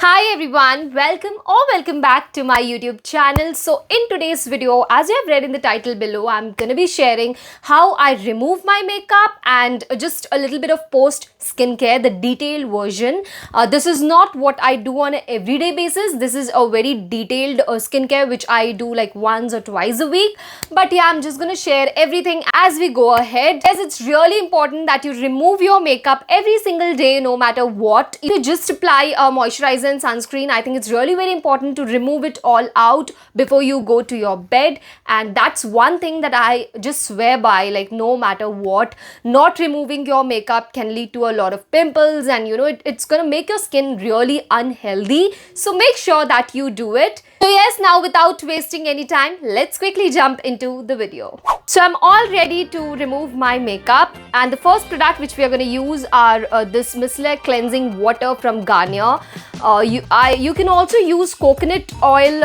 Hi everyone, welcome back to my YouTube channel. So in today's video, as you have read in the title below, I'm gonna be sharing how I remove my makeup and just a little bit of post skincare, the detailed version. This is not what I do on an everyday basis. This is a very detailed skincare which I do like once or twice a week. But yeah, I'm just gonna share everything as we go ahead. As it's really important that you remove your makeup every single day, no matter what. You just apply a moisturizer and sunscreen. I think it's really very important to remove it all out before you go to your bed, and that's one thing that I just swear by, like no matter what. Not removing your makeup can lead to a lot of pimples, and it's gonna make your skin really unhealthy, so make sure that you do it. So yes, now without wasting any time, let's quickly jump into the video. So I'm all ready to remove my makeup, and the first product which we are going to use are this micellar cleansing water from Garnier. You can also use coconut oil,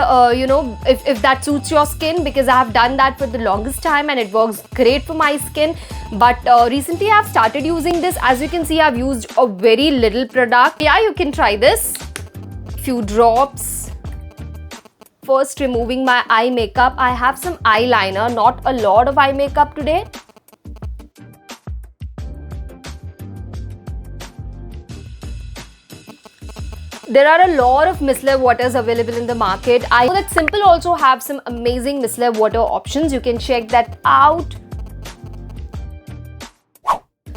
if that suits your skin, because I have done that for the longest time and it works great for my skin. But recently I've started using this. As you can see, I've used a very little product. Yeah, you can try this. Few drops. First, removing my eye makeup. I have some eyeliner, not a lot of eye makeup today. There are a lot of micellar waters available in the market. I know that Simple also have some amazing micellar water options. You can check that out.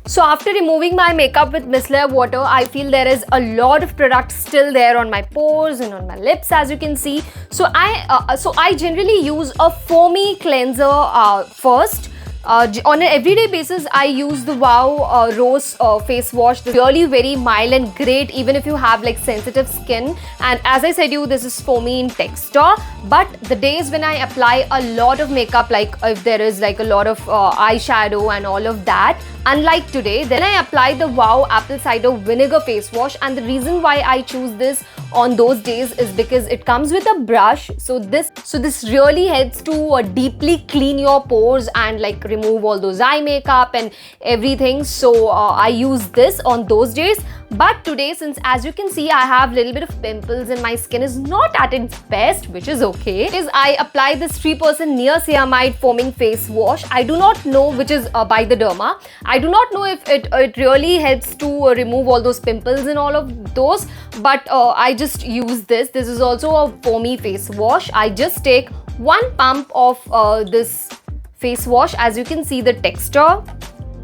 So after removing my makeup with micellar water, I feel there is a lot of product still there on my pores and on my lips, as you can see. So I generally use a foamy cleanser first. On an everyday basis, I use the Wow Rose face wash. This is really very mild and great even if you have like sensitive skin. And as I said this is foamy in texture. But the days when I apply a lot of makeup, like if there is like a lot of eyeshadow and all of that, unlike today, then I apply the Wow Apple Cider Vinegar face wash. And the reason why I choose this on those days is because it comes with a brush. So this really helps to deeply clean your pores and like remove all those eye makeup and everything. So I use this on those days. But today, since as you can see, I have a little bit of pimples and my skin is not at its best, which is okay, is I apply this 3% niacinamide foaming face wash. I do not know, which is by the Derma. I do not know if it really helps to remove all those pimples and all of those, but I just use this. This is also a foamy face wash. I just take one pump of this face wash, as you can see the texture,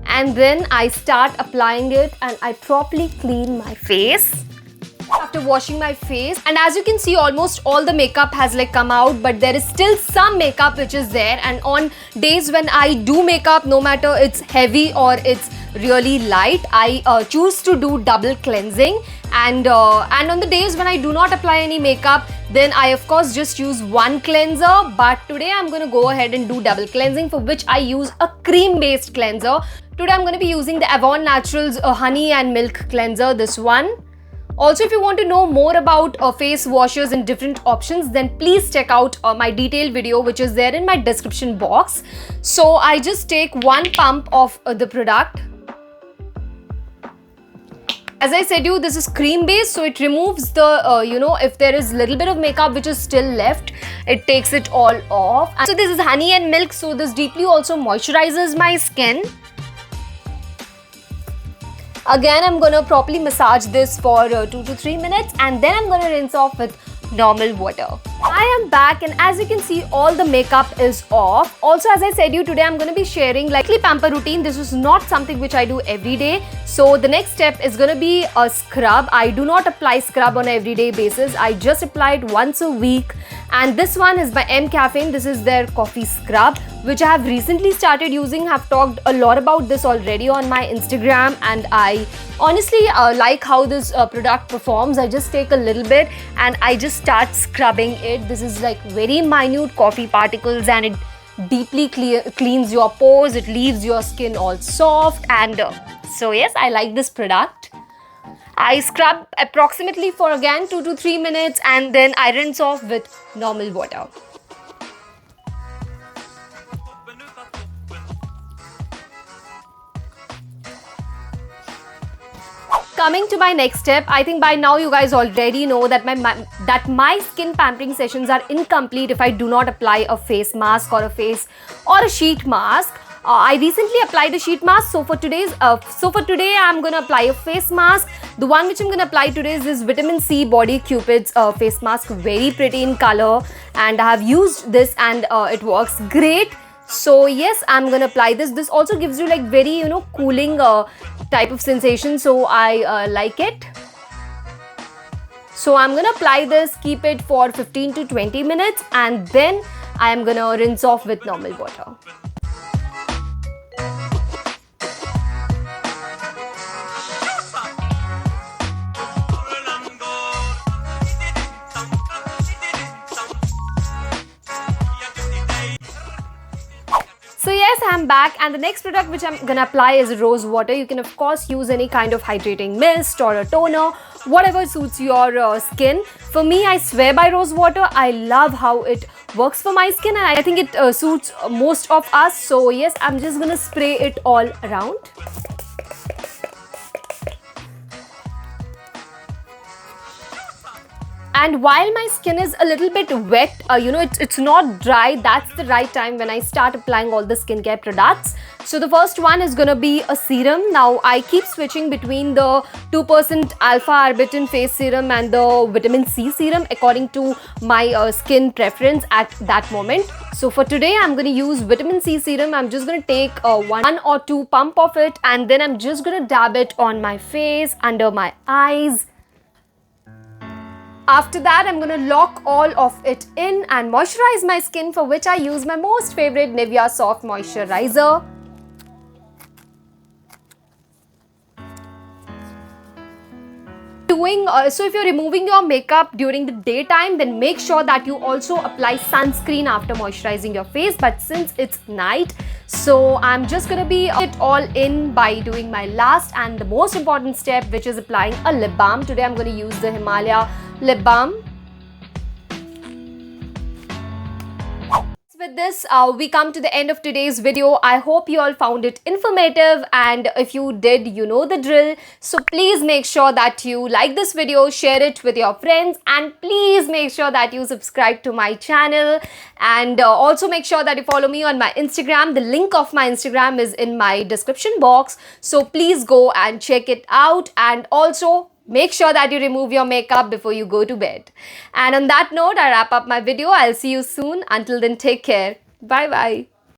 and then I start applying it and I properly clean my face after washing my face. And as you can see, almost all the makeup has like come out, but there is still some makeup which is there. And on days when I do makeup, no matter it's heavy or it's really light, I choose to do double cleansing. And on the days when I do not apply any makeup, then I of course just use one cleanser. But today I'm going to go ahead and do double cleansing, for which I use a cream based cleanser. Today I'm going to be using the Avon Naturals honey and milk cleanser, this one. Also, if you want to know more about face washes and different options, then please check out my detailed video which is there in my description box. So I just take one pump of the product. As I said this is cream based, so it removes the, if there is little bit of makeup which is still left, it takes it all off. And so this is honey and milk, so this deeply also moisturizes my skin. Again, I'm going to properly massage this for 2 to 3 minutes, and then I'm going to rinse off with normal water. I am back, and as you can see, all the makeup is off. Also, as I said today I'm going to be sharing likely pamper routine. This is not something which I do every day. So the next step is going to be a scrub. I do not apply scrub on an everyday basis. I just apply it once a week. And this one is by M Caffeine. This is their coffee scrub, which I have recently started using. I've talked a lot about this already on my Instagram, and I honestly like how this product performs. I just take a little bit and I just start scrubbing it. This is like very minute coffee particles, and it deeply cleans your pores. It leaves your skin all soft, and so yes, I like this product. I scrub approximately for again 2 to 3 minutes, and then I rinse off with normal water. coming to my next step, I think by now you guys already know that my skin pampering sessions are incomplete if I do not apply a face mask or a sheet mask. I recently applied a sheet mask, so for today I'm gonna apply a face mask. The one which I'm gonna apply today is this Vitamin C Body Cupid's face mask, very pretty in color, and I have used this and it works great. So yes, I'm gonna apply this. This also gives you like very cooling type of sensation, so I like it. So I'm gonna apply this, keep it for 15 to 20 minutes, and then I am gonna rinse off with normal water. So yes, I'm back, and the next product which I'm gonna apply is rose water. You can of course use any kind of hydrating mist or a toner, whatever suits your skin. For me, I swear by rose water. I love how it works for my skin, and I think it suits most of us. So yes, I'm just gonna spray it all around. And while my skin is a little bit wet, it's not dry, that's the right time when I start applying all the skincare products. So the first one is gonna be a serum. Now I keep switching between the 2% alpha arbutin face serum and the vitamin C serum according to my skin preference at that moment. So for today, I'm gonna use vitamin C serum. I'm just gonna take one or two pump of it, and then I'm just gonna dab it on my face, under my eyes. After that, I'm gonna lock all of it in and moisturize my skin, for which I use my most favorite Nivea Soft Moisturizer. So if you're removing your makeup during the daytime, then make sure that you also apply sunscreen after moisturizing your face. But since it's night, so I'm just gonna be it all in by doing my last and the most important step, which is applying a lip balm. Today I'm gonna use the Himalaya lip balm. With this, we come to the end of today's video. I hope you all found it informative, and if you did, you know the drill. So please make sure that you like this video, share it with your friends, and please make sure that you subscribe to my channel, and also make sure that you follow me on my Instagram. The link of my Instagram is in my description box, so please go and check it out, and also make sure that you remove your makeup before you go to bed. And on that note, I wrap up my video. I'll see you soon. Until then, take care. Bye bye.